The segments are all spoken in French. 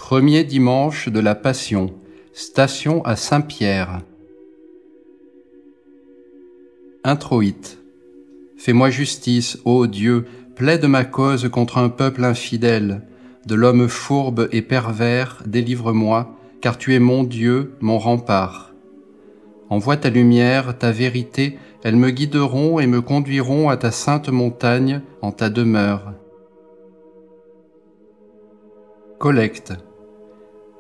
Premier dimanche de la Passion, station à Saint-Pierre. Introïte. Fais-moi justice, ô Dieu, plaide ma cause contre un peuple infidèle. De l'homme fourbe et pervers, délivre-moi, car tu es mon Dieu, mon rempart. Envoie ta lumière, ta vérité, elles me guideront et me conduiront à ta sainte montagne, en ta demeure. Collecte.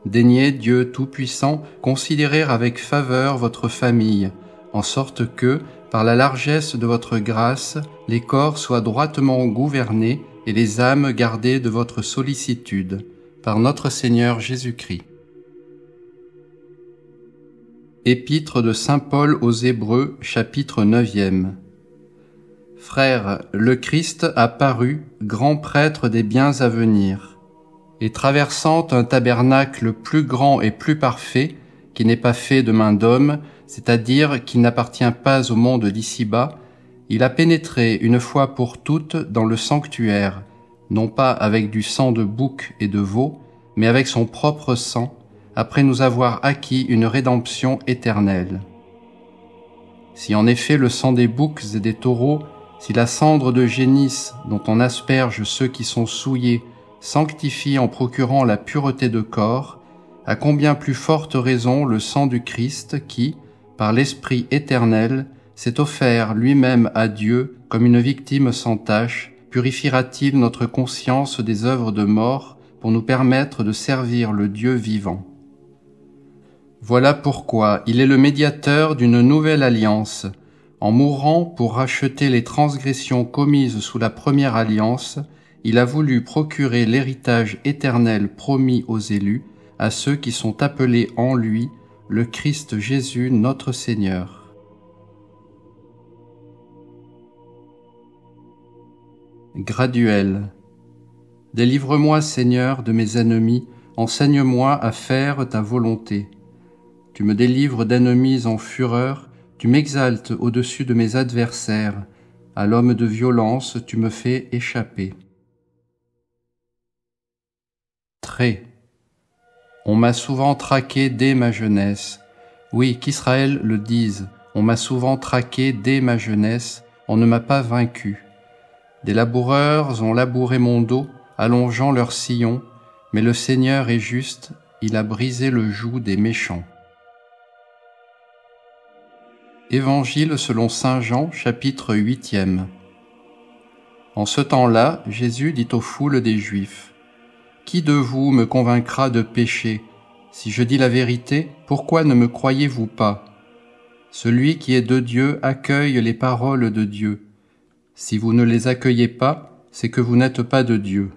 Daignez, Dieu Tout-Puissant, considérer avec faveur votre famille, en sorte que, par la largesse de votre grâce, les corps soient droitement gouvernés et les âmes gardées de votre sollicitude, par notre Seigneur Jésus-Christ. Épître de saint Paul aux Hébreux, chapitre 9e. Frères, le Christ a paru, grand prêtre des biens à venir, et traversant un tabernacle plus grand et plus parfait, qui n'est pas fait de main d'homme, c'est-à-dire qui n'appartient pas au monde d'ici-bas, il a pénétré une fois pour toutes dans le sanctuaire, non pas avec du sang de bouc et de veau, mais avec son propre sang, après nous avoir acquis une rédemption éternelle. Si en effet le sang des boucs et des taureaux, si la cendre de génisse dont on asperge ceux qui sont souillés, sanctifie en procurant la pureté de corps, à combien plus forte raison le sang du Christ qui, par l'Esprit éternel, s'est offert lui-même à Dieu comme une victime sans tache, purifiera-t-il notre conscience des œuvres de mort pour nous permettre de servir le Dieu vivant. Voilà pourquoi il est le médiateur d'une nouvelle alliance, en mourant pour racheter les transgressions commises sous la première alliance. Il a voulu procurer l'héritage éternel promis aux élus, à ceux qui sont appelés en lui, le Christ Jésus notre Seigneur. Graduel. Délivre-moi, Seigneur, de mes ennemis, enseigne-moi à faire ta volonté. Tu me délivres d'ennemis en fureur, tu m'exaltes au-dessus de mes adversaires, à l'homme de violence tu me fais échapper. On m'a souvent traqué dès ma jeunesse. Oui, qu'Israël le dise, on m'a souvent traqué dès ma jeunesse, on ne m'a pas vaincu. Des laboureurs ont labouré mon dos, allongeant leurs sillons, mais le Seigneur est juste, il a brisé le joug des méchants. Évangile selon saint Jean, chapitre 8e. En ce temps-là, Jésus dit aux foules des Juifs: Qui de vous me convaincra de péché? Si je dis la vérité, pourquoi ne me croyez-vous pas? Celui qui est de Dieu accueille les paroles de Dieu. Si vous ne les accueillez pas, c'est que vous n'êtes pas de Dieu.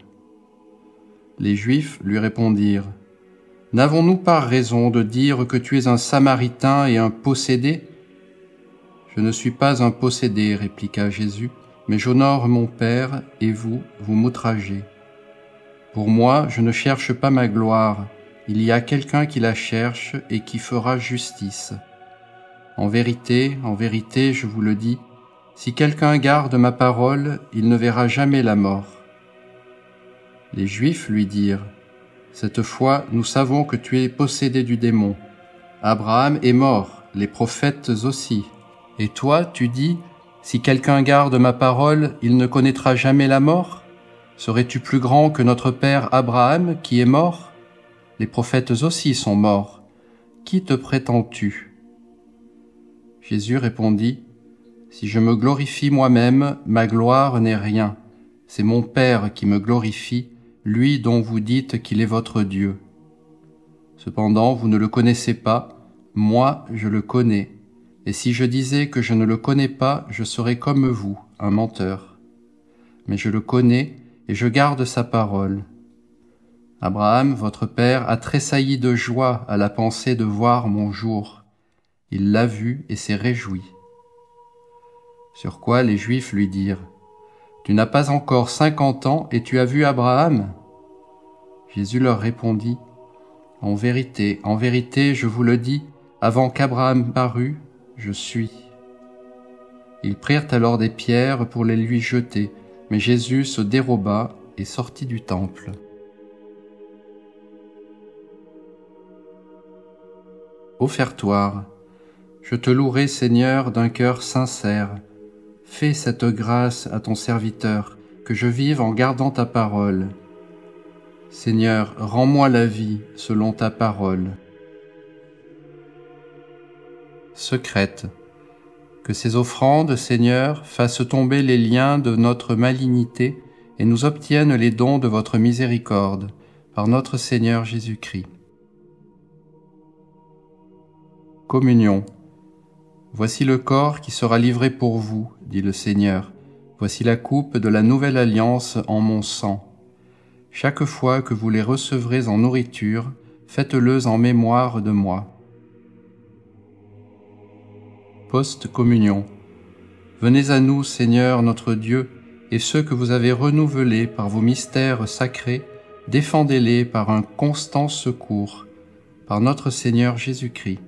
Les Juifs lui répondirent: N'avons-nous pas raison de dire que tu es un Samaritain et un possédé? Je ne suis pas un possédé, répliqua Jésus, mais j'honore mon Père, et vous, vous m'outragez. Pour moi, je ne cherche pas ma gloire, il y a quelqu'un qui la cherche et qui fera justice. En vérité, je vous le dis, si quelqu'un garde ma parole, il ne verra jamais la mort. Les Juifs lui dirent: Cette fois, nous savons que tu es possédé du démon. Abraham est mort, les prophètes aussi. Et toi, tu dis, si quelqu'un garde ma parole, il ne connaîtra jamais la mort? Serais-tu plus grand que notre père Abraham qui est mort? Les prophètes aussi sont morts. Qui te prétends-tu? Jésus répondit: Si je me glorifie moi-même, ma gloire n'est rien. C'est mon Père qui me glorifie, lui dont vous dites qu'il est votre Dieu. Cependant, vous ne le connaissez pas, moi je le connais. Et si je disais que je ne le connais pas, je serais comme vous, un menteur. Mais je le connais, et je garde sa parole. Abraham, votre père, a tressailli de joie à la pensée de voir mon jour. Il l'a vu et s'est réjoui. Sur quoi les Juifs lui dirent: Tu n'as pas encore 50 ans et tu as vu Abraham? Jésus leur répondit: En vérité, je vous le dis, avant qu'Abraham parût, je suis. Ils prirent alors des pierres pour les lui jeter, mais Jésus se déroba et sortit du temple. offertoire. Je te louerai, Seigneur, d'un cœur sincère. Fais cette grâce à ton serviteur, que je vive en gardant ta parole. Seigneur, rends-moi la vie selon ta parole. Secrète. Que ces offrandes, Seigneur, fassent tomber les liens de notre malignité et nous obtiennent les dons de votre miséricorde, par notre Seigneur Jésus-Christ. Communion. Voici le corps qui sera livré pour vous, dit le Seigneur. Voici la coupe de la nouvelle alliance en mon sang. Chaque fois que vous les recevrez en nourriture, faites-le en mémoire de moi. Post-communion. Venez à nous, Seigneur notre Dieu, et ceux que vous avez renouvelés par vos mystères sacrés, défendez-les par un constant secours, par notre Seigneur Jésus-Christ.